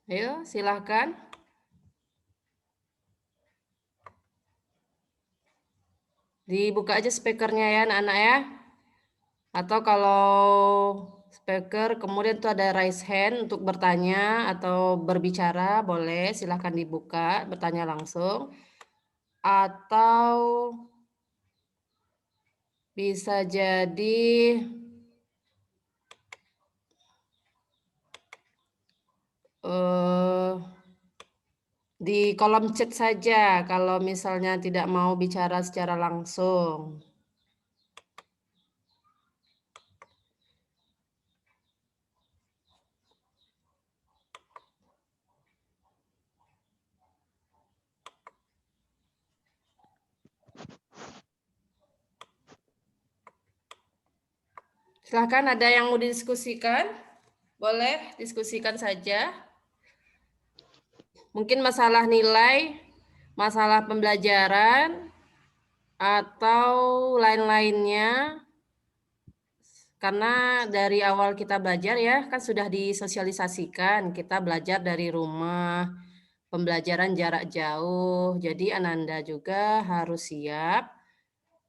Ayo, silahkan. Dibuka aja speakernya ya anak-anak ya. Atau kalau speaker kemudian tuh ada raise hand untuk bertanya atau berbicara, boleh silahkan dibuka, bertanya langsung. Atau bisa jadi di kolom chat saja kalau misalnya tidak mau bicara secara langsung. Silahkan, ada yang mau didiskusikan? Boleh diskusikan saja. Mungkin masalah nilai, masalah pembelajaran, atau lain-lainnya. Karena dari awal kita belajar ya, kan sudah disosialisasikan. Kita belajar dari rumah, pembelajaran jarak jauh. Jadi Ananda juga harus siap.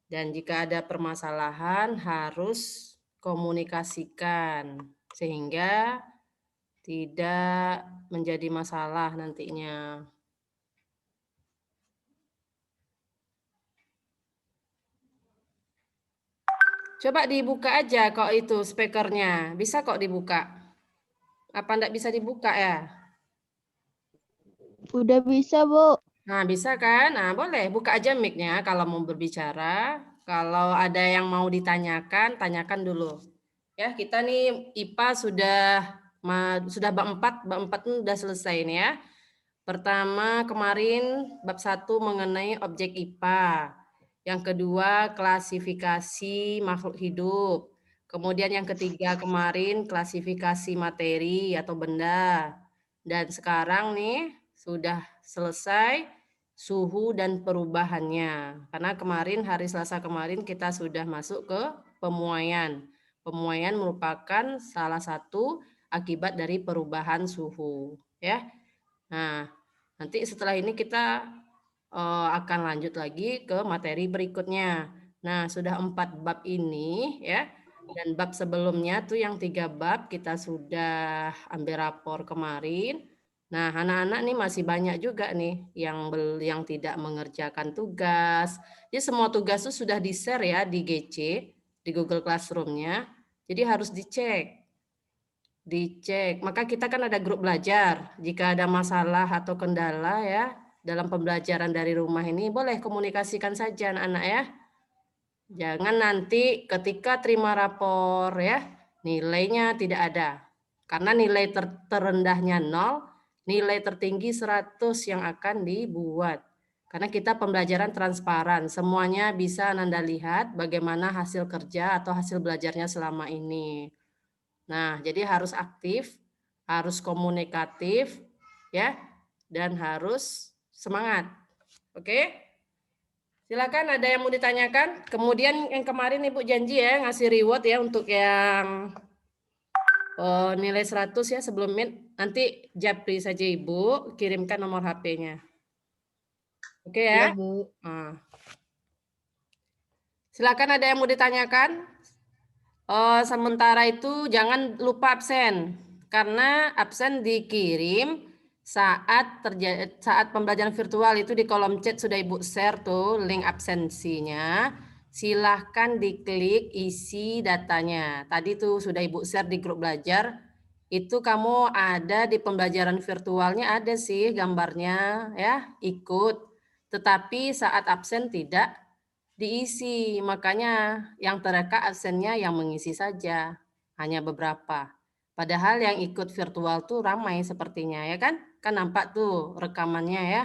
Dan jika ada permasalahan harus komunikasikan. Sehingga tidak menjadi masalah nantinya. Coba dibuka aja kok itu speakernya. Bisa kok dibuka. Apa enggak bisa dibuka ya? Udah bisa, Bu. Nah, bisa kan? Nah, boleh buka aja mic-nya kalau mau berbicara. Kalau ada yang mau ditanyakan, tanyakan dulu. Ya, kita nih IPA sudah bab 4, bab 4 ini udah selesai nih ya. Pertama kemarin bab 1 mengenai objek IPA. Yang kedua klasifikasi makhluk hidup. Kemudian yang ketiga kemarin klasifikasi materi atau benda. Dan sekarang nih sudah selesai suhu dan perubahannya. Karena kemarin hari Selasa kemarin kita sudah masuk ke pemuaian. Pemuaian merupakan salah satu akibat dari perubahan suhu, ya. Nah, nanti setelah ini kita akan lanjut lagi ke materi berikutnya. Nah, sudah 4 bab ini ya. Dan bab sebelumnya tuh yang 3 bab kita sudah ambil rapor kemarin. Nah, anak-anak nih masih banyak juga nih yang tidak mengerjakan tugas. Jadi semua tugas itu sudah di-share ya di GC, di Google Classroom-nya. Jadi harus dicek. Maka kita kan ada grup belajar. Jika ada masalah atau kendala ya dalam pembelajaran dari rumah ini, boleh komunikasikan saja anak-anak ya. Jangan nanti ketika terima rapor ya, nilainya tidak ada. Karena nilai terendahnya 0, nilai tertinggi 100 yang akan dibuat. Karena kita pembelajaran transparan, semuanya bisa Anda lihat bagaimana hasil kerja atau hasil belajarnya selama ini. Nah, jadi harus aktif, harus komunikatif, ya, dan harus semangat. Oke? Silakan ada yang mau ditanyakan. Kemudian yang kemarin Ibu janji ya ngasih reward ya untuk yang nilai 100 ya sebelum meet. Nanti japri saja Ibu, kirimkan nomor HP-nya. Oke ya? Iya, Bu. Nah. Silakan ada yang mau ditanyakan. Sementara itu jangan lupa absen karena absen dikirim saat pembelajaran virtual itu di kolom chat sudah Ibu share tuh link absensinya. Silahkan diklik isi datanya. Tadi tuh sudah Ibu share di grup belajar. Itu kamu ada di pembelajaran virtualnya ada sih gambarnya ya, ikut. Tetapi saat absen tidak diisi, makanya yang tereka absennya yang mengisi saja, hanya beberapa. Padahal yang ikut virtual tuh ramai sepertinya ya kan? Kan nampak tuh rekamannya ya.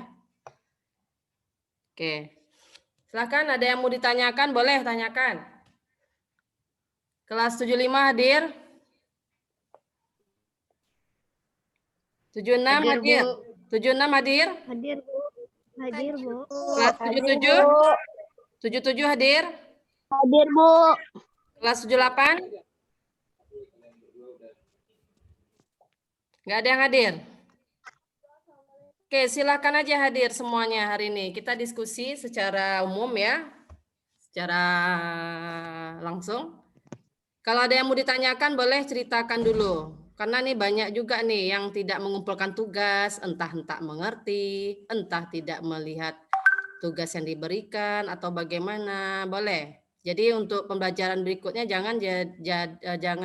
Oke. Silakan ada yang mau ditanyakan, boleh tanyakan. Kelas 75 hadir? 76 hadir? 76 hadir? Hadir, Bu. Hadir, Bu. Kelas 77? 77 hadir? Hadir, Bu. Kelas 78? Nggak ada yang hadir? Oke, silakan aja hadir semuanya hari ini. Kita diskusi secara umum ya, secara langsung. Kalau ada yang mau ditanyakan boleh ceritakan dulu. Karena nih banyak juga nih yang tidak mengumpulkan tugas, entah mengerti, entah tidak melihat tugas yang diberikan atau bagaimana, boleh. Jadi untuk pembelajaran berikutnya jangan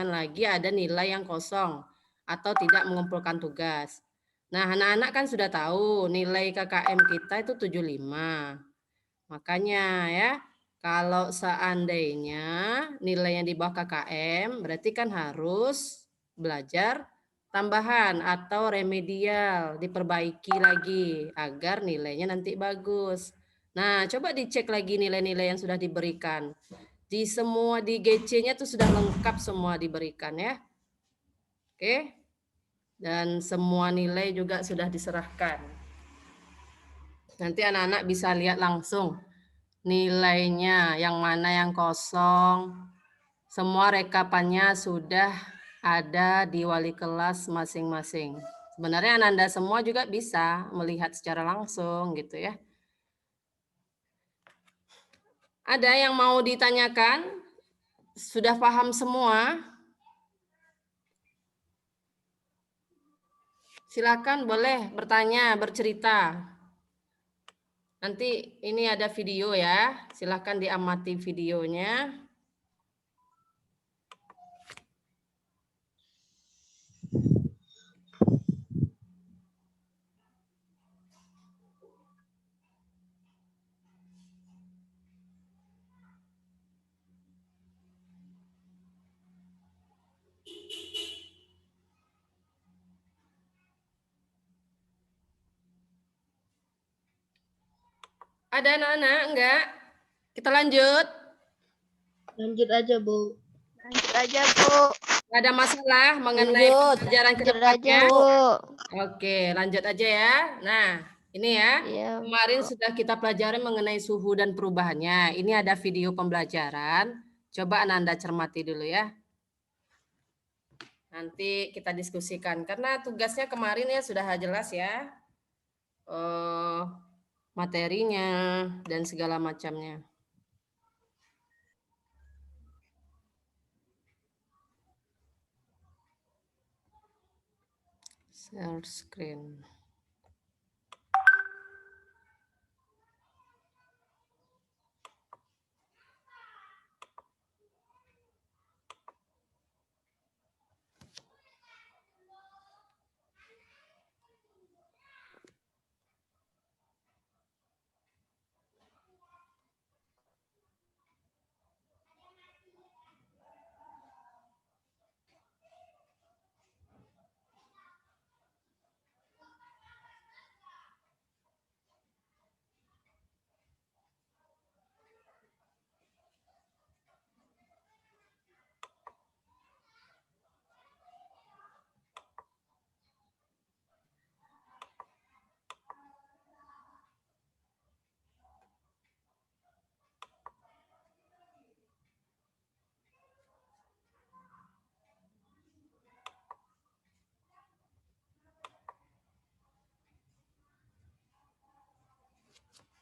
lagi ada nilai yang kosong atau tidak mengumpulkan tugas. Nah, anak-anak kan sudah tahu nilai KKM kita itu 75. Makanya ya, kalau seandainya nilai yang di bawah KKM, berarti kan harus belajar tambahan atau remedial, diperbaiki lagi agar nilainya nanti bagus. Nah, coba dicek lagi nilai-nilai yang sudah diberikan. Di semua di GC-nya tuh sudah lengkap semua diberikan ya. Oke. Dan semua nilai juga sudah diserahkan. Nanti anak-anak bisa lihat langsung nilainya, yang mana yang kosong. Semua rekapannya sudah ada di wali kelas masing-masing. Sebenarnya Anda semua juga bisa melihat secara langsung gitu ya. Ada yang mau ditanyakan? Sudah paham semua? Silakan boleh bertanya, bercerita. Nanti ini ada video ya, silakan diamati videonya. Ada anak-anak enggak? Kita lanjut. Lanjut aja, Bu. Lanjut aja, Bu. Enggak ada masalah mengenai Lanjut. pelajaran Lanjut kedepannya. aja, Bu. Oke, lanjut aja ya. Nah, ini ya. Iya, Kemarin Bu. sudah kita pelajari mengenai suhu dan perubahannya. Ini ada video pembelajaran. Coba Anda cermati dulu ya. Nanti kita diskusikan. Karena tugasnya kemarin ya sudah jelas ya. Materinya dan segala macamnya. Share screen.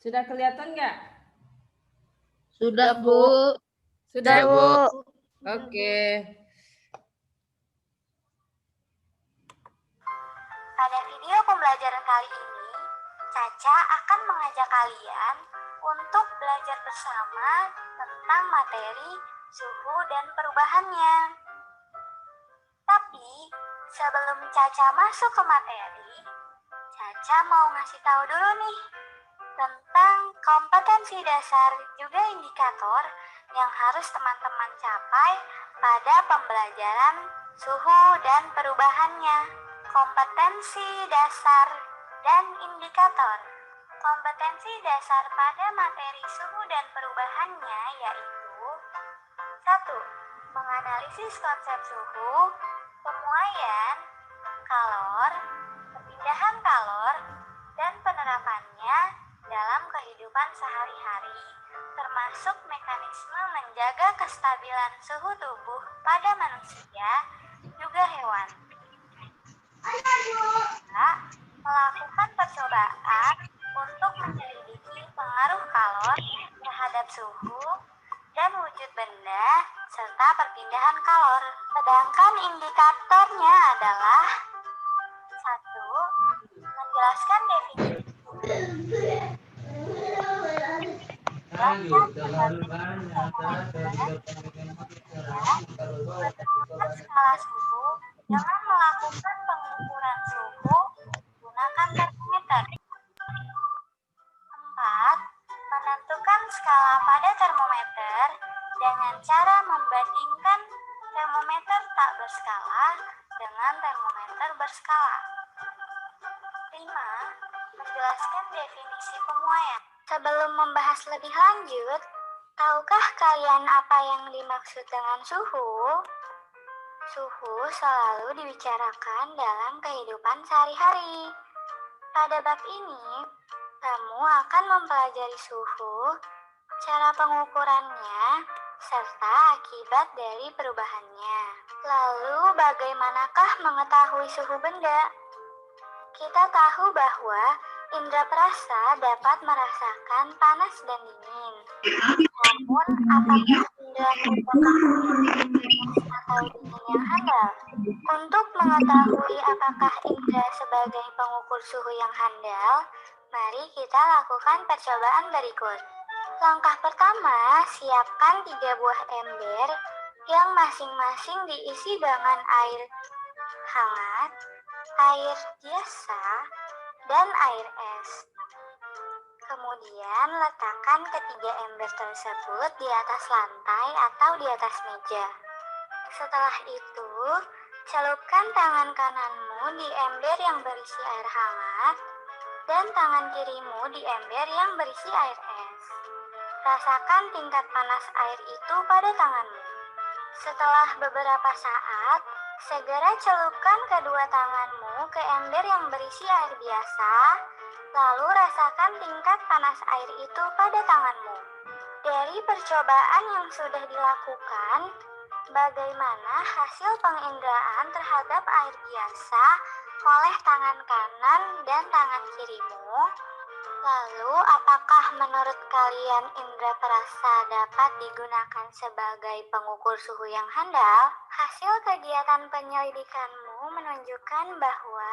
Sudah kelihatan nggak? Sudah, Bu. Sudah, Sudah, Bu. Bu. Oke. Pada video pembelajaran kali ini, Caca akan mengajak kalian untuk belajar bersama tentang materi suhu dan perubahannya. Tapi, sebelum Caca masuk ke materi, Caca mau ngasih tahu dulu nih tentang kompetensi dasar juga indikator yang harus teman-teman capai pada pembelajaran suhu dan perubahannya. Kompetensi dasar dan indikator. Kompetensi dasar pada materi suhu dan perubahannya yaitu 1. Menganalisis konsep suhu, pemuaian, kalor, perpindahan kalor, dan penerapannya dalam kehidupan sehari-hari, termasuk mekanisme menjaga kestabilan suhu tubuh pada manusia, juga hewan. Melakukan percobaan suhu, dan wujud benda, serta perpindahan kalor. Sedangkan indikatornya adalah 1. Menjelaskan definisi. Menentukan skala suhu dengan melakukan pengukuran suhu menggunakan termometer. 4. Menentukan skala pada termometer dengan cara membandingkan termometer tak berskala dengan termometer berskala. 5. Menjelaskan definisi pemuaian. Sebelum membahas lebih lanjut, tahukah kalian apa yang dimaksud dengan suhu? Suhu selalu dibicarakan dalam kehidupan sehari-hari. Pada bab ini, kamu akan mempelajari suhu, cara pengukurannya, serta akibat dari perubahannya. Lalu, bagaimanakah mengetahui suhu benda? Kita tahu bahwa indera perasa dapat merasakan panas dan dingin. Namun, apakah indera atau dingin yang handal? Untuk mengetahui apakah indera sebagai pengukur suhu yang handal, mari kita lakukan percobaan berikut. Langkah pertama, siapkan 3 buah ember yang masing-masing diisi dengan air hangat, air biasa, dan air es. Kemudian letakkan ketiga ember tersebut di atas lantai atau di atas meja. Setelah itu, celupkan tangan kananmu di ember yang berisi air hangat dan tangan kirimu di ember yang berisi air es. Rasakan tingkat panas air itu pada tanganmu. Setelah beberapa saat, segera celupkan kedua tanganmu ke ember yang berisi air biasa, lalu rasakan tingkat panas air itu pada tanganmu. Dari percobaan yang sudah dilakukan, bagaimana hasil penginderaan terhadap air biasa oleh tangan kanan dan tangan kirimu? Lalu, apakah menurut kalian indera perasa dapat digunakan sebagai pengukur suhu yang handal? Hasil kegiatan penyelidikanmu menunjukkan bahwa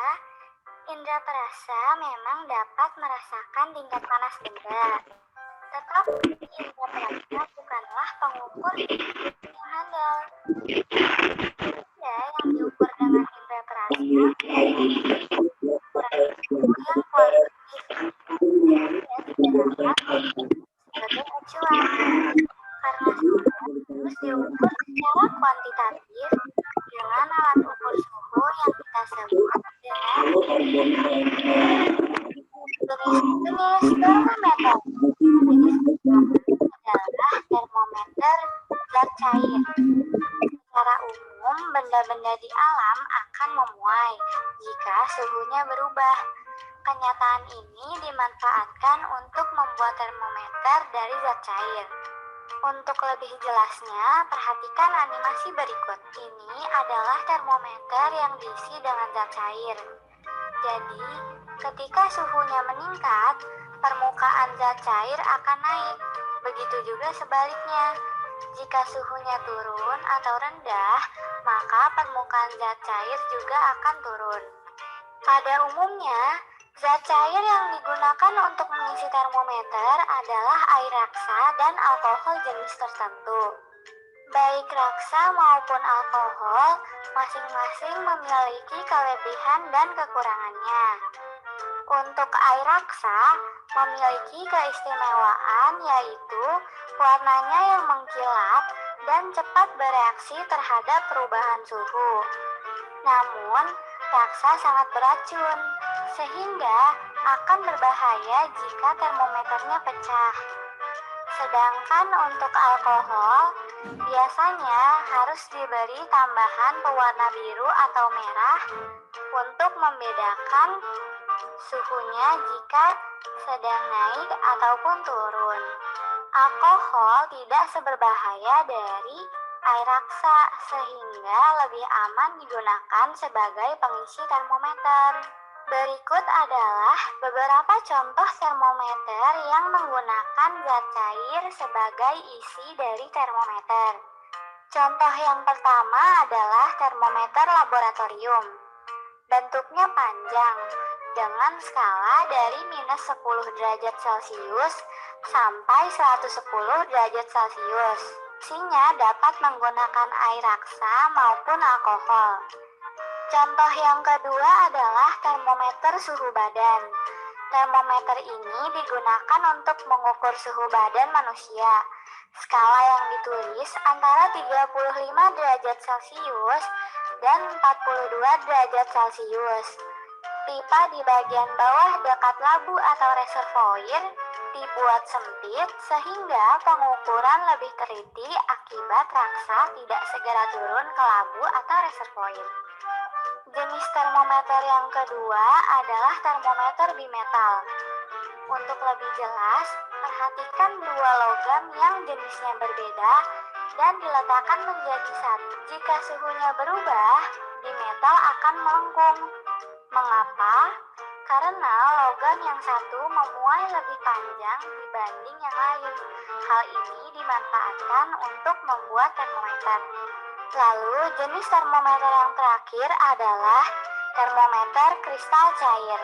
indera perasa memang dapat merasakan tingkat panas benda. Tetapi indera perasa bukanlah pengukur suhu yang handal. Benda yang diukur dengan indera perasa ukuran suhu yang kualitatif. Sebagai acuan, karena suhu harus diukur secara kuantitatif dengan alat ukur suhu yang kita sebut dengan jenis termometer. Jenis adalah termometer zat cair. Secara umum, benda-benda di alam akan memuai jika suhunya berubah. Kenyataan ini dimanfaatkan untuk membuat termometer dari zat cair. Untuk lebih jelasnya, perhatikan animasi berikut. Ini adalah termometer yang diisi dengan zat cair. Jadi, ketika suhunya meningkat, permukaan zat cair akan naik. Begitu juga sebaliknya. Jika suhunya turun atau rendah, maka permukaan zat cair juga akan turun. Pada umumnya, zat cair yang digunakan untuk mengisi termometer adalah air raksa dan alkohol jenis tertentu. Baik raksa maupun alkohol masing-masing memiliki kelebihan dan kekurangannya. Untuk air raksa memiliki keistimewaan yaitu warnanya yang mengkilap dan cepat bereaksi terhadap perubahan suhu. Namun, raksa sangat beracun, sehingga akan berbahaya jika termometernya pecah. Sedangkan untuk alkohol, biasanya harus diberi tambahan pewarna biru atau merah untuk membedakan suhunya jika sedang naik ataupun turun. Alkohol tidak seberbahaya dari air raksa, sehingga lebih aman digunakan sebagai pengisi termometer. Berikut adalah beberapa contoh termometer yang menggunakan zat cair sebagai isi dari termometer. Contoh yang pertama adalah termometer laboratorium. Bentuknya panjang, dengan skala dari minus 10 derajat Celcius sampai 110 derajat Celcius. Isinya dapat menggunakan air raksa maupun alkohol. Contoh yang kedua adalah termometer suhu badan. Termometer ini digunakan untuk mengukur suhu badan manusia. Skala yang ditulis antara 35 derajat Celcius dan 42 derajat Celcius. Pipa di bagian bawah dekat labu atau reservoir dibuat sempit sehingga pengukuran lebih teliti akibat raksa tidak segera turun ke labu atau reservoir. Jenis termometer yang kedua adalah termometer bimetal. Untuk lebih jelas, perhatikan dua logam yang jenisnya berbeda dan diletakkan menjadi satu. Jika suhunya berubah, bimetal akan melengkung. Mengapa? Karena logam yang satu memuai lebih panjang dibanding yang lain. Hal ini dimanfaatkan untuk membuat termometer. Lalu jenis termometer yang terakhir adalah termometer kristal cair.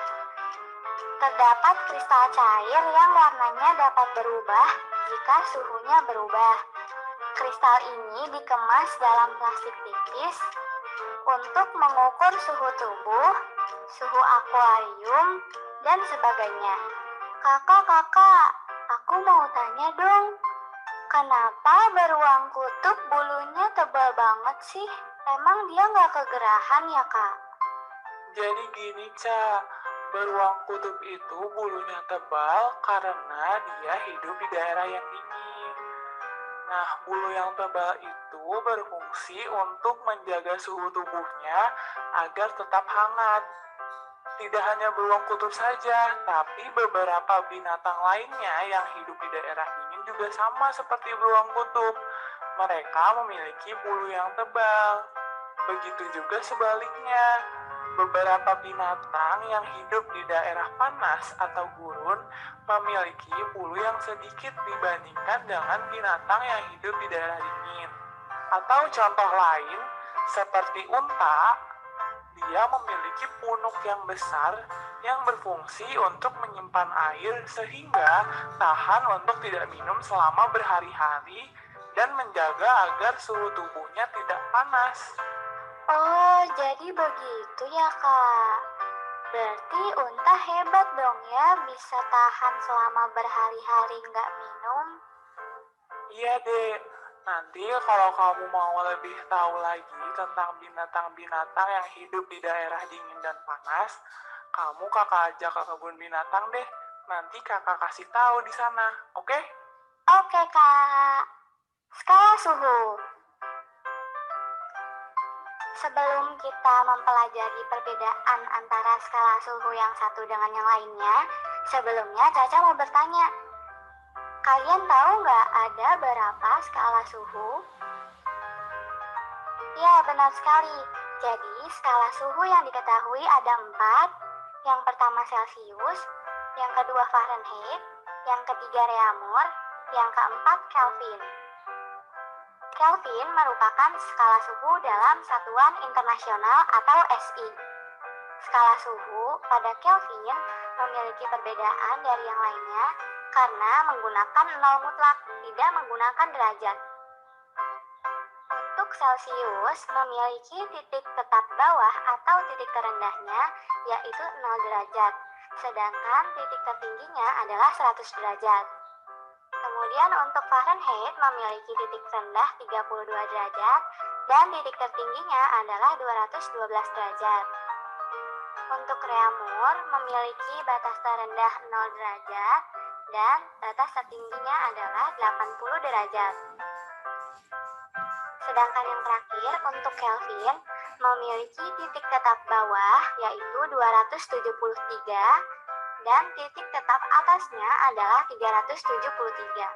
Terdapat kristal cair yang warnanya dapat berubah jika suhunya berubah. Kristal ini dikemas dalam plastik tipis untuk mengukur suhu tubuh, suhu akuarium, dan sebagainya. Kakak, aku mau tanya dong, kenapa beruang kutub bulunya tebal banget sih? Emang dia nggak kegerahan ya, Kak? Jadi gini, Ca. Beruang kutub itu bulunya tebal karena dia hidup di daerah yang dingin. Nah, bulu yang tebal itu berfungsi untuk menjaga suhu tubuhnya agar tetap hangat. Tidak hanya beruang kutub saja, tapi beberapa binatang lainnya yang hidup di daerah dingin juga sama seperti beruang kutub. Mereka memiliki bulu yang tebal. Begitu juga sebaliknya. Beberapa binatang yang hidup di daerah panas atau gurun memiliki bulu yang sedikit dibandingkan dengan binatang yang hidup di daerah dingin. Atau contoh lain, seperti unta, dia memiliki punuk yang besar yang berfungsi untuk menyimpan air sehingga tahan untuk tidak minum selama berhari-hari dan menjaga agar suhu tubuhnya tidak panas. Oh, jadi begitu ya, Kak. Berarti unta hebat dong ya, bisa tahan selama berhari-hari nggak minum. Iya, Dek. Nanti kalau kamu mau lebih tahu lagi tentang binatang-binatang yang hidup di daerah dingin dan panas, kamu kakak ajak ke kebun binatang deh. Nanti kakak kasih tahu di sana, oke? Oke, Kak. Skala suhu. Sebelum kita mempelajari perbedaan antara skala suhu yang satu dengan yang lainnya, sebelumnya Caca mau bertanya, kalian tahu nggak ada berapa skala suhu? Ya, benar sekali. Jadi, skala suhu yang diketahui ada 4. Yang pertama Celcius, yang kedua Fahrenheit, yang ketiga Reaumur, yang keempat Kelvin. Kelvin merupakan skala suhu dalam Satuan Internasional atau SI. Skala suhu pada Kelvin memiliki perbedaan dari yang lainnya karena menggunakan nol mutlak, tidak menggunakan derajat. Untuk Celcius memiliki titik tetap bawah atau titik terendahnya yaitu 0 derajat, sedangkan titik tertingginya adalah 100 derajat. Kemudian untuk Fahrenheit memiliki titik rendah 32 derajat dan titik tertingginya adalah 212 derajat. Untuk Reaumur memiliki batas terendah 0 derajat dan batas tertingginya adalah 80 derajat. Sedangkan yang terakhir untuk Kelvin memiliki titik tetap bawah yaitu 273 dan titik tetap atasnya adalah 373.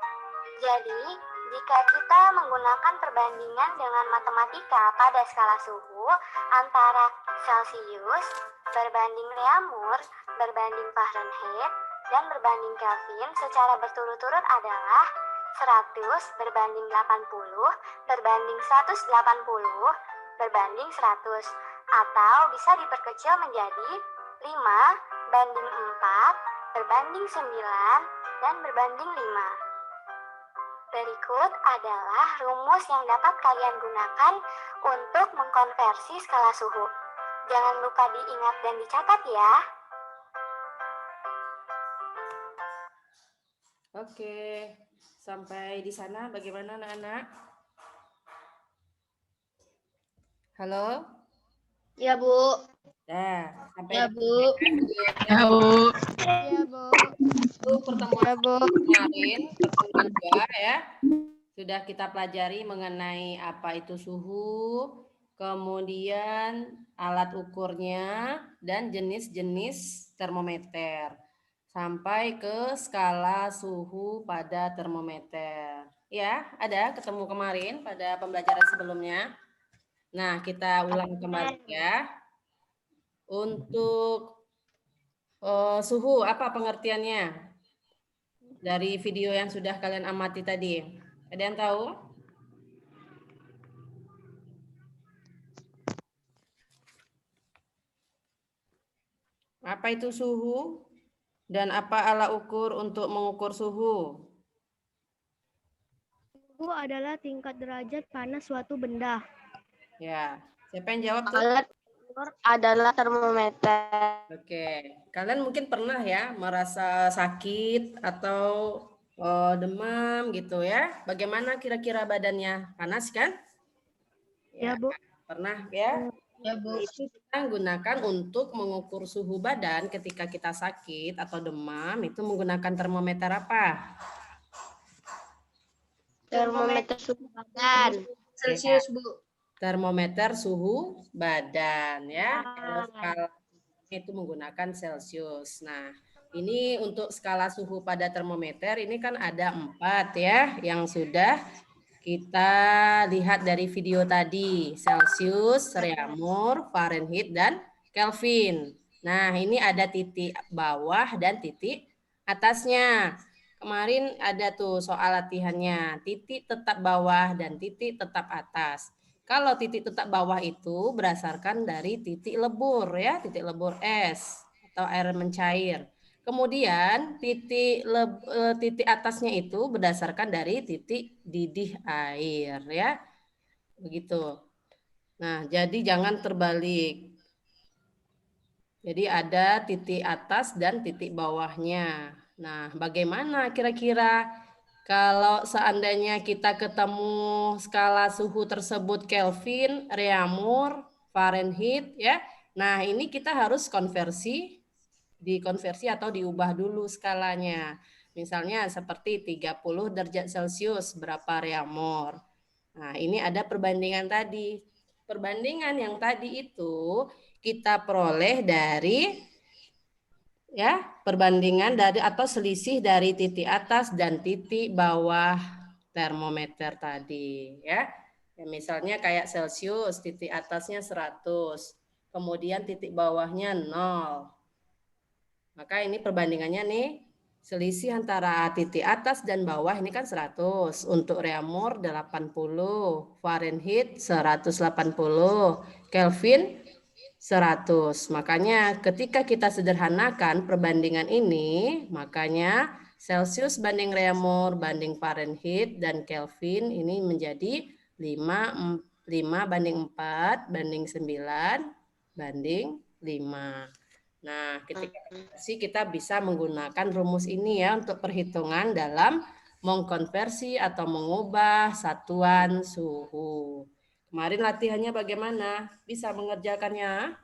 Jadi, jika kita menggunakan perbandingan dengan matematika pada skala suhu antara Celsius berbanding Reaumur berbanding Fahrenheit dan berbanding Kelvin secara berturut-turut adalah 100 berbanding 80 berbanding 180 berbanding 100, atau bisa diperkecil menjadi 5 banding 4 berbanding 9 dan berbanding 5. Berikut adalah rumus yang dapat kalian gunakan untuk mengkonversi skala suhu. Jangan lupa diingat dan dicatat ya. Oke, sampai di sana bagaimana anak-anak? Halo? Ya, Bu. Ya, sampai Ya, Bu. Ya, Bu. itu pertemuan Ya, Bu. kemarin, pertemuan 2 ya. Sudah kita pelajari mengenai apa itu suhu, kemudian alat ukurnya, dan jenis-jenis termometer. Sampai ke skala suhu pada termometer. Ya, ada ketemu kemarin pada pembelajaran sebelumnya. Nah, kita ulang kembali ya. Untuk suhu, apa pengertiannya? Dari video yang sudah kalian amati tadi. Ada yang tahu? Apa itu suhu? Dan apa alat ukur untuk mengukur suhu? Suhu adalah tingkat derajat panas suatu benda. Ya, siapa yang jawab tuh? Alat ukur adalah termometer. Oke, kalian mungkin pernah ya merasa sakit atau demam gitu ya. Bagaimana kira-kira badannya? Panas kan? Ya, Bu. Pernah ya? Ya, Bu. Itu kita gunakan untuk mengukur suhu badan ketika kita sakit atau demam, itu menggunakan termometer apa? Termometer suhu badan. Celsius, Bu. Termometer suhu badan ya. Kalau skala itu menggunakan Celsius. Nah, ini untuk skala suhu pada termometer ini kan ada 4 ya yang sudah kita lihat dari video tadi. Celsius, Reaumur, Fahrenheit, dan Kelvin. Nah, ini ada titik bawah dan titik atasnya. Kemarin ada tuh soal latihannya. Titik tetap bawah dan titik tetap atas. Kalau titik tetap bawah itu berdasarkan dari titik lebur ya, titik lebur es atau air mencair. Kemudian titik atasnya itu berdasarkan dari titik didih air ya. Begitu. Nah, jadi jangan terbalik. Jadi ada titik atas dan titik bawahnya. Nah, bagaimana kira-kira kalau seandainya kita ketemu skala suhu tersebut Kelvin, Reaumur, Fahrenheit ya. Nah, ini kita harus dikonversi atau diubah dulu skalanya. Misalnya seperti 30 derajat Celcius berapa Reaumur. Nah, ini ada perbandingan tadi. Perbandingan yang tadi itu kita peroleh dari ya, perbandingan dari atau selisih dari titik atas dan titik bawah termometer tadi ya. Ya, misalnya kayak Celcius, titik atasnya 100, kemudian titik bawahnya 0. Maka ini perbandingannya nih, selisih antara titik atas dan bawah ini kan 100. Untuk Reaumur 80, Fahrenheit 180, Kelvin 100. Makanya ketika kita sederhanakan perbandingan ini, makanya Celsius banding Reaumur banding Fahrenheit dan Kelvin ini menjadi 5 banding 4 banding 9 banding 5. Nah, ketika kita bisa menggunakan rumus ini ya untuk perhitungan dalam mengkonversi atau mengubah satuan suhu. Kemarin latihannya bagaimana? Bisa mengerjakannya?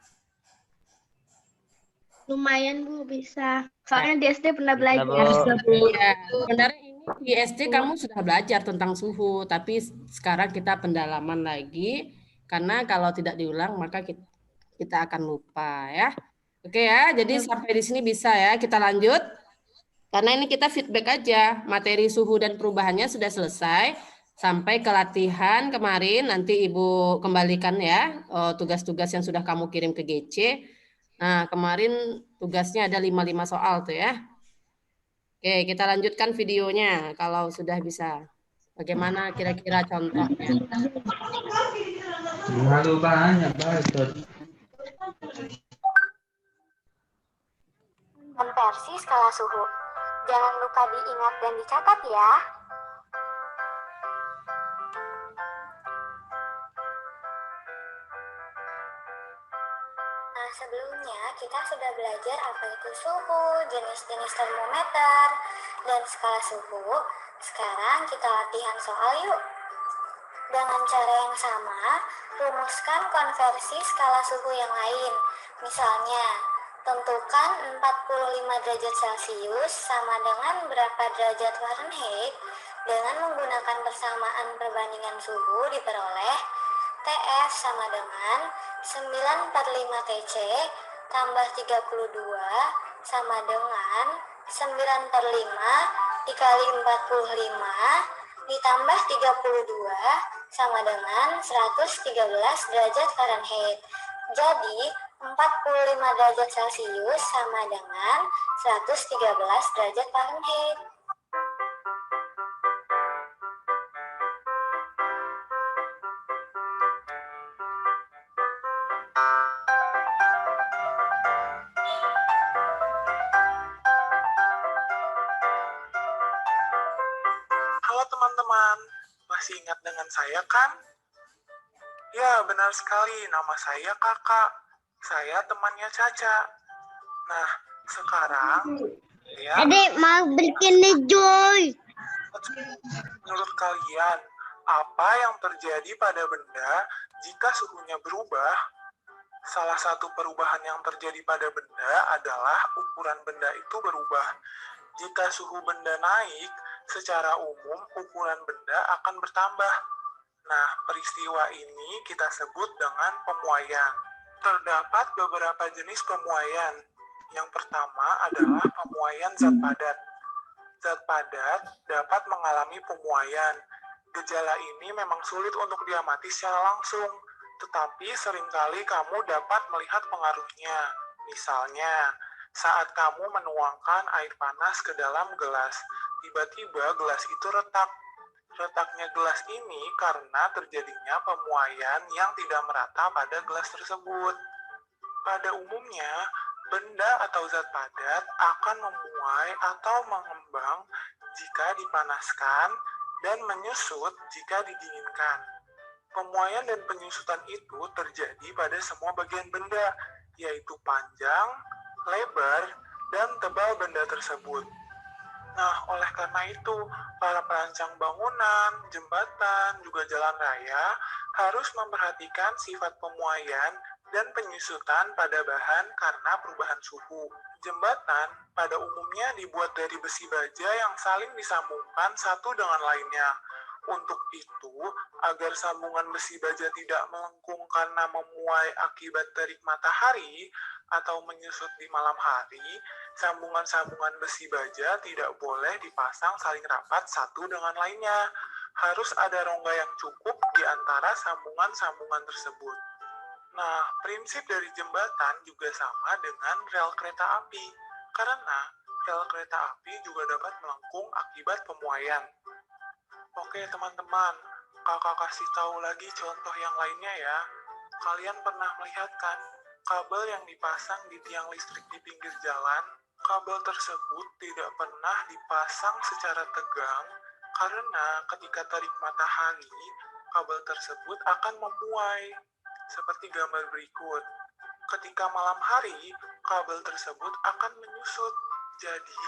Lumayan, Bu, bisa. Soalnya di SD pernah belajar. Ya, sebenarnya ini di SD kamu sudah belajar tentang suhu, tapi sekarang kita pendalaman lagi karena kalau tidak diulang maka kita akan lupa ya. Oke ya, jadi sampai di sini bisa ya. Kita lanjut. Karena ini kita feedback aja, materi suhu dan perubahannya sudah selesai, sampai ke latihan kemarin, nanti Ibu kembalikan ya, tugas-tugas yang sudah kamu kirim ke GC. Nah, kemarin tugasnya ada 5 soal tuh ya. Oke, kita lanjutkan videonya kalau sudah bisa. Bagaimana kira-kira contohnya? Terlalu banyak bacot. Konversi skala suhu. Jangan lupa diingat dan dicatat ya. Nah, sebelumnya kita sudah belajar apa itu suhu, jenis-jenis termometer, dan skala suhu. Sekarang kita latihan soal yuk. Dengan cara yang sama, rumuskan konversi skala suhu yang lain. Misalnya, tentukan 45 derajat Celcius sama dengan berapa derajat Fahrenheit dengan menggunakan persamaan perbandingan suhu diperoleh TF sama dengan 9 per 5 TC tambah 32 sama dengan 9 per 5 dikali 45 ditambah 32 sama dengan 113 derajat Fahrenheit. Jadi, 45 derajat Celcius sama dengan 113 derajat Fahrenheit. Halo teman-teman, masih ingat dengan saya kan? Ya, benar sekali, nama saya Kakak. Saya temannya Caca. Nah, sekarang, ya, Adik mau bikin nih Joy. menurut kalian, apa yang terjadi pada benda jika suhunya berubah? Salah satu perubahan yang terjadi pada benda adalah ukuran benda itu berubah. Jika suhu benda naik, secara umum ukuran benda akan bertambah. Nah, peristiwa ini kita sebut dengan pemuaian. Terdapat beberapa jenis pemuaian. Yang pertama adalah pemuaian zat padat. Zat padat dapat mengalami pemuaian. Gejala ini memang sulit untuk diamati secara langsung, tetapi seringkali kamu dapat melihat pengaruhnya. Misalnya, saat kamu menuangkan air panas ke dalam gelas, tiba-tiba gelas itu retak. Retaknya gelas ini karena terjadinya pemuaian yang tidak merata pada gelas tersebut. Pada umumnya, benda atau zat padat akan memuai atau mengembang jika dipanaskan dan menyusut jika didinginkan. Pemuaian dan penyusutan itu terjadi pada semua bagian benda, yaitu panjang, lebar, dan tebal benda tersebut. Nah, oleh karena itu, para perancang bangunan, jembatan, juga jalan raya harus memperhatikan sifat pemuaian dan penyusutan pada bahan karena perubahan suhu. Jembatan pada umumnya dibuat dari besi baja yang saling disambungkan satu dengan lainnya. Untuk itu, agar sambungan besi baja tidak melengkung karena memuai akibat terik matahari atau menyusut di malam hari, sambungan-sambungan besi baja tidak boleh dipasang saling rapat satu dengan lainnya. Harus ada rongga yang cukup di antara sambungan-sambungan tersebut. Nah, prinsip dari jembatan juga sama dengan rel kereta api, karena rel kereta api juga dapat melengkung akibat pemuaian. Oke teman-teman, kakak kasih tahu lagi contoh yang lainnya ya. Kalian pernah melihat kan, kabel yang dipasang di tiang listrik di pinggir jalan, kabel tersebut tidak pernah dipasang secara tegang, karena ketika terik matahari, kabel tersebut akan memuai. Seperti gambar berikut. Ketika malam hari, kabel tersebut akan menyusut. Jadi,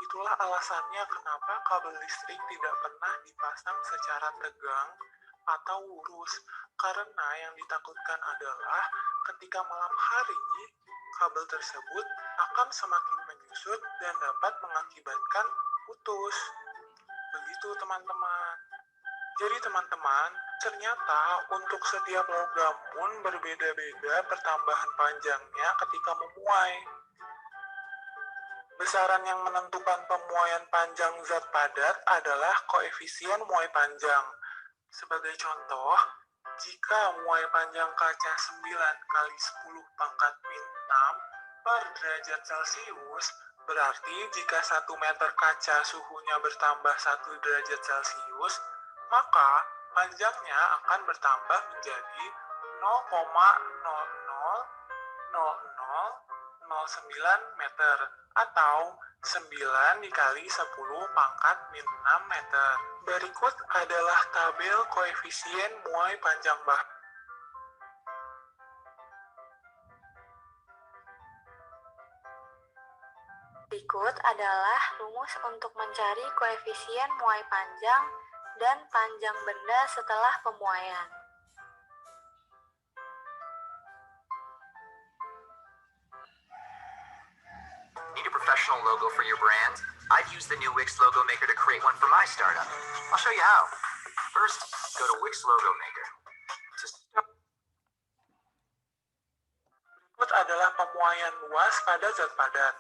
itulah alasannya kenapa kabel listrik tidak pernah dipasang secara tegang atau lurus. Karena yang ditakutkan adalah ketika malam hari, kabel tersebut akan semakin menyusut dan dapat mengakibatkan putus. Begitu teman-teman. Jadi teman-teman, ternyata untuk setiap logam pun berbeda-beda pertambahan panjangnya ketika memuai. Besaran yang menentukan pemuaian panjang zat padat adalah koefisien muai panjang. Sebagai contoh, jika muai panjang kaca 9 kali 10 pangkat min 6 per derajat Celcius, berarti jika 1 meter kaca suhunya bertambah 1 derajat Celcius, maka panjangnya akan bertambah menjadi 0,000009 meter atau 9 dikali 10 pangkat min 6 meter. Berikut adalah tabel koefisien muai panjang bahan. Berikut adalah rumus untuk mencari koefisien muai panjang dan panjang benda setelah pemuaian. Need a professional logo for your brand? I'd use the new Wix Logo Maker to create one for my startup. I'll show you how. First, go to Wix Logo Maker. Berikut adalah pemuaian luas pada zat padat.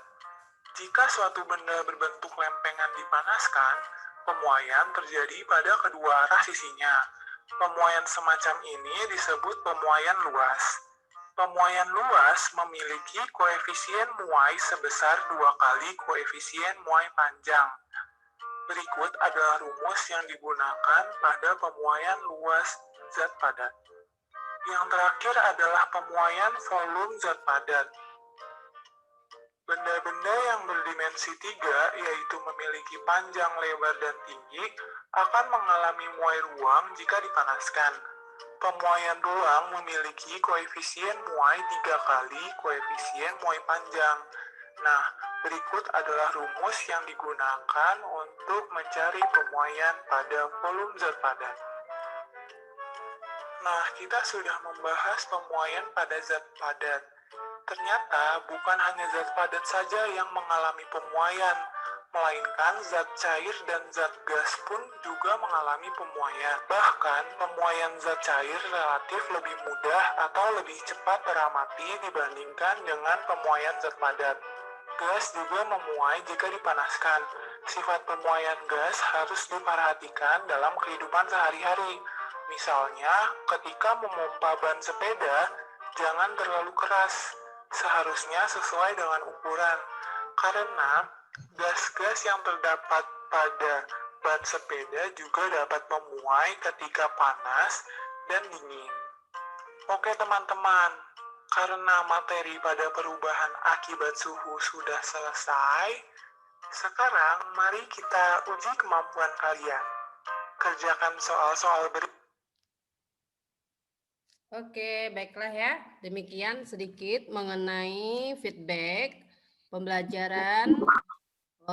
Jika suatu benda berbentuk lempengan dipanaskan, pemuaian terjadi pada kedua arah sisinya. Pemuaian semacam ini disebut pemuaian luas. Pemuaian luas memiliki koefisien muai sebesar 2 kali koefisien muai panjang. Berikut adalah rumus yang digunakan pada pemuaian luas zat padat. Yang terakhir adalah pemuaian volume zat padat. Benda-benda yang berdimensi 3, yaitu memiliki panjang, lebar, dan tinggi, akan mengalami muai ruang jika dipanaskan. Pemuaian ruang memiliki koefisien muai 3 kali koefisien muai panjang. Nah, berikut adalah rumus yang digunakan untuk mencari pemuaian pada volume zat padat. Nah, kita sudah membahas pemuaian pada zat padat. Ternyata bukan hanya zat padat saja yang mengalami pemuaian, melainkan zat cair dan zat gas pun juga mengalami pemuaian. Bahkan, pemuaian zat cair relatif lebih mudah atau lebih cepat teramati dibandingkan dengan pemuaian zat padat. Gas juga memuai jika dipanaskan. Sifat pemuaian gas harus diperhatikan dalam kehidupan sehari-hari. Misalnya, ketika memompa ban sepeda, jangan terlalu keras. Seharusnya sesuai dengan ukuran. Karena gas-gas yang terdapat pada ban sepeda juga dapat memuai ketika panas dan dingin. Oke teman-teman, karena materi pada perubahan akibat suhu sudah selesai, sekarang mari kita uji kemampuan kalian. Kerjakan soal-soal berikut. Oke, baiklah ya. Demikian sedikit mengenai feedback pembelajaran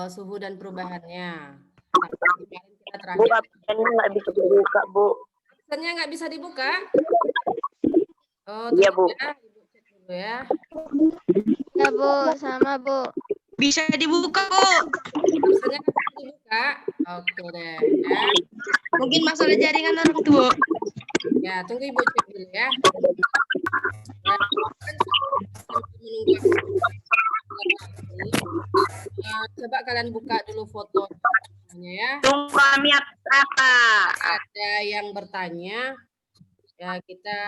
suhu dan perubahannya. Kemarin kita terakhir. Absennya nggak bisa dibuka, Bu. Absennya nggak bisa dibuka? Oh, Iya, Bu. ya. Ibu cek dulu ya. Ya, Bu. Sama, Bu. Bisa dibuka, Bu. Absennya nggak bisa dibuka? Oke deh. Ya. Mungkin masalah jaringan orang tua. Ya, tunggu Ibu cek dulu ya. Coba kalian buka dulu fotonya ya. Tunggu kami apa? Ada yang bertanya. Ya, kita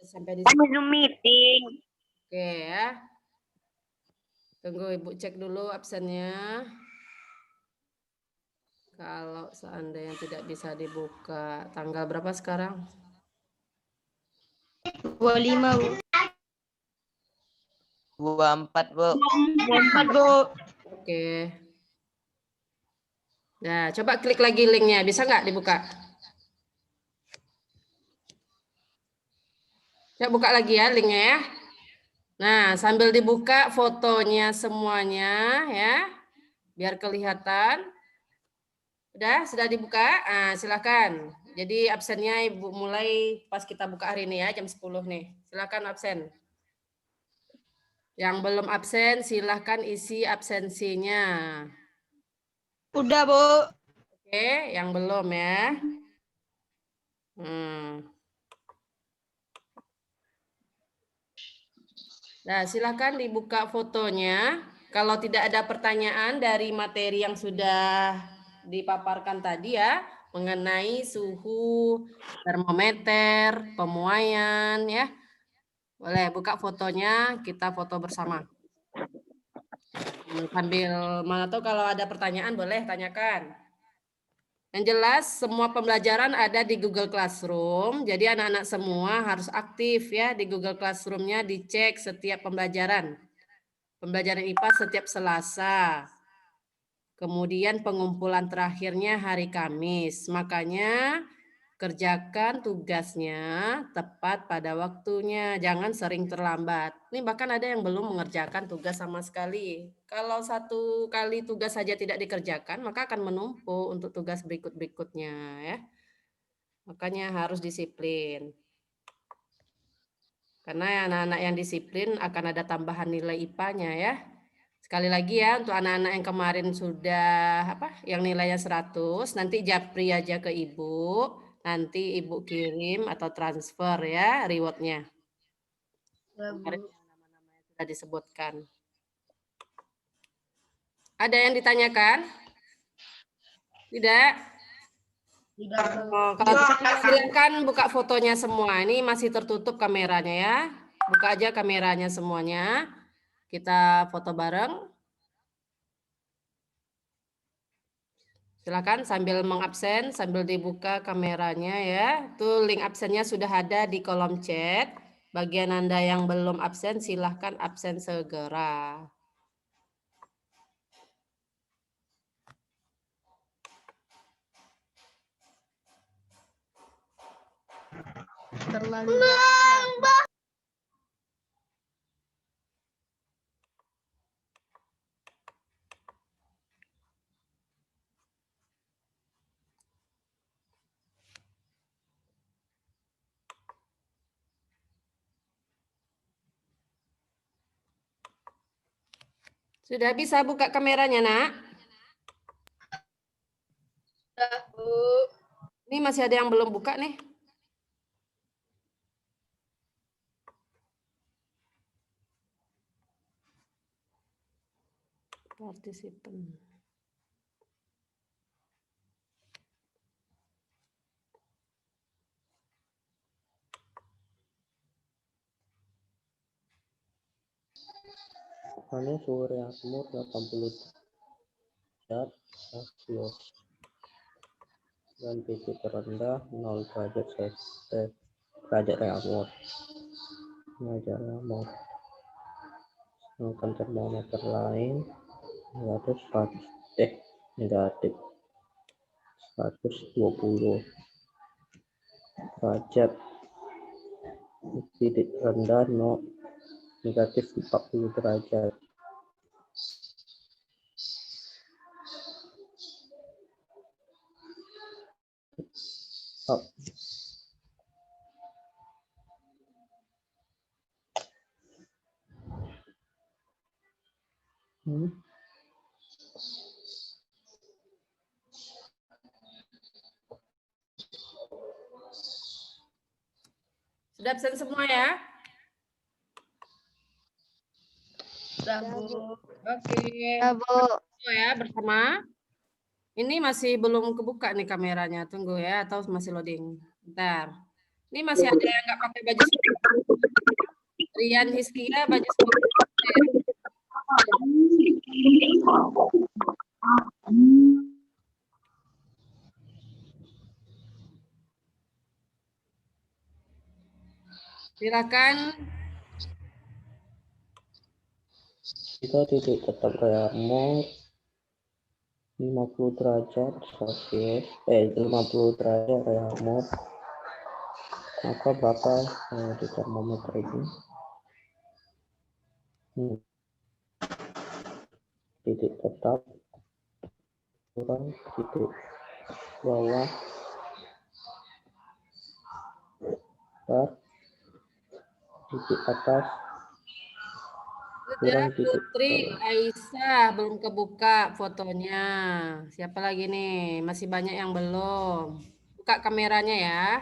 sampai di Kami Zoom meeting. Oke ya. Tunggu Ibu cek dulu absennya. Kalau seandainya tidak bisa dibuka, tanggal berapa sekarang? 25, Bu. 24, Bu. 24, Bu. Oke. Nah, coba klik lagi linknya. Bisa nggak dibuka? Coba buka lagi ya linknya ya. Nah, sambil dibuka fotonya semuanya ya, biar kelihatan. Sudah dibuka? Nah, silakan. Jadi absennya Ibu mulai pas kita buka hari ini ya, jam 10 nih. Silakan absen. Yang belum absen, silakan isi absensinya. Udah, Bu. Oke, yang belum ya. Nah, silakan dibuka fotonya Kalau tidak ada pertanyaan dari materi yang sudah dipaparkan tadi ya, mengenai suhu, termometer, pemuaian ya. Boleh buka fotonya, kita foto bersama. Sambil mana tahu kalau ada pertanyaan boleh tanyakan. Yang jelas semua pembelajaran ada di Google Classroom, jadi anak-anak semua harus aktif ya di Google Classroom-nya, dicek setiap pembelajaran. Pembelajaran IPA setiap Selasa. Kemudian pengumpulan terakhirnya hari Kamis. Makanya kerjakan tugasnya tepat pada waktunya, jangan sering terlambat. Ini bahkan ada yang belum mengerjakan tugas sama sekali. Kalau satu kali tugas saja tidak dikerjakan, maka akan menumpuk untuk tugas berikut-berikutnya ya. Makanya harus disiplin. Karena anak-anak yang disiplin akan ada tambahan nilai IPA-nya ya. Sekali lagi ya, untuk anak-anak yang kemarin sudah yang nilainya 100, nanti japri aja ke Ibu. Nanti Ibu kirim atau transfer ya rewardnya. Kemarin nama-namanya sudah disebutkan. Ada yang ditanyakan? Tidak? Oh, kalau silakan buka fotonya semua. Ini masih tertutup kameranya ya. Buka aja kameranya semuanya. Kita foto bareng. Silakan sambil mengabsen, sambil dibuka kameranya ya. Tuh link absennya sudah ada di kolom chat. Bagian Anda yang belum absen, silahkan absen segera. Terlalu Sudah bisa buka kameranya, Nak? Sudah, Bu. Ini masih ada yang belum buka nih. Partisipan. Anu suhu reaktor 80 derajat Celcius dan titik terendah 0 derajat Celcius. Derajat reaktor. Mengajar reaktor. Sedangkan termometer lain negatif 120 derajat. Titik rendah negatif 40 derajat. Up. Sudah absen semua ya? Sudah, Bu. Oke. Ya, Bu. Ya, bersama. Ini masih belum kebuka nih kameranya. Tunggu ya, atau masih loading. Bentar. Ini masih ada yang nggak pakai baju sekolah. Rian Hiskia baju sekolah. Silakan. Kita titik tetap reaktor 50 derajat Celcius, 50 derajat reaktor. Maka berapa di termometer ini? Titik tetap kurang titik bawah per titik atas Sudah, kurang titik Putri bawah. Aisyah belum kebuka fotonya. Siapa lagi nih? Masih banyak yang belum. Buka kameranya ya.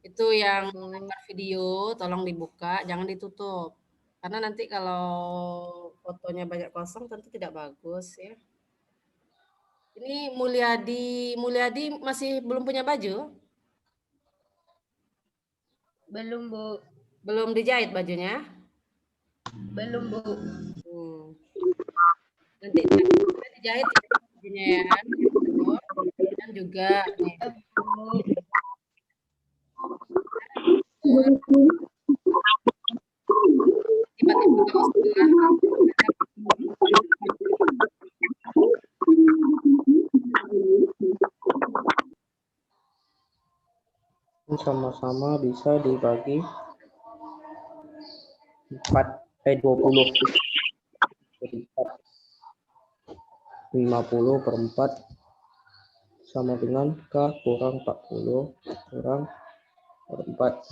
Itu yang lempar video, tolong dibuka, jangan ditutup. Karena nanti kalau fotonya banyak kosong tentu tidak bagus ya. Ini Mulyadi masih belum punya baju? Belum, Bu. Belum dijahit bajunya? Belum, Bu. Nanti dijahit ya bajunya ya. Dan juga nih. Tiba-tiba kalau setelah sama-sama bisa dibagi 20. Jadi 50 per 4 sama dengan K kurang 40 kurang per 4.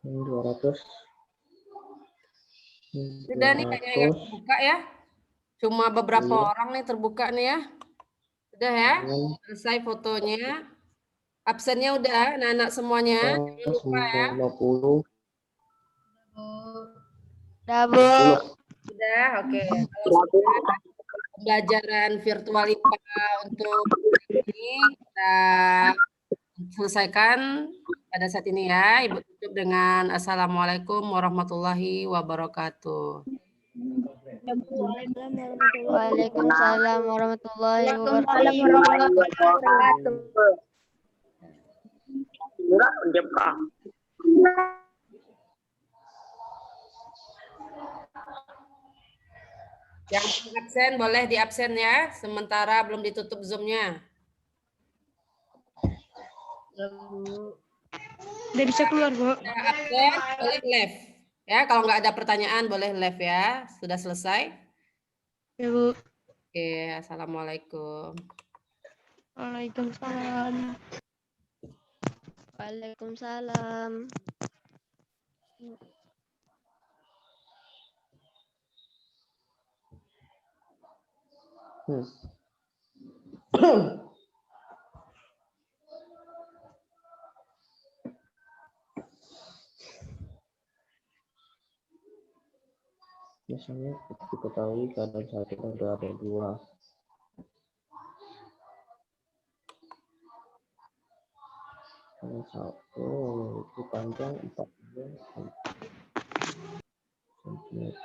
200. Sudah nih banyak yang terbuka ya. Cuma beberapa orang nih terbuka nih ya. Sudah ya. Selesai fotonya. Absennya udah anak-anak semuanya. Jangan lupa ya. 50. Udah, Bu. Sudah, oke. Kalau sudah, pembelajaran virtual IPA untuk ini kita selesaikan pada saat ini ya. Ibu tutup dengan Assalamualaikum warahmatullahi wabarakatuh. Waalaikumsalam warahmatullahi wabarakatuh. Enggak, Jepang. Yang absen boleh di absen ya, sementara belum ditutup Zoom-nya. Udah bisa keluar, Bu. Absen boleh live. Ya, kalau nggak ada pertanyaan boleh live ya. Sudah selesai? Ya, Bu. Oke, assalamualaikum. Waalaikumsalam. Waalaikumsalam. Biasanya diketahui keadaan saat ini sudah ada 2. Yang satu memiliki panjang 40 cm.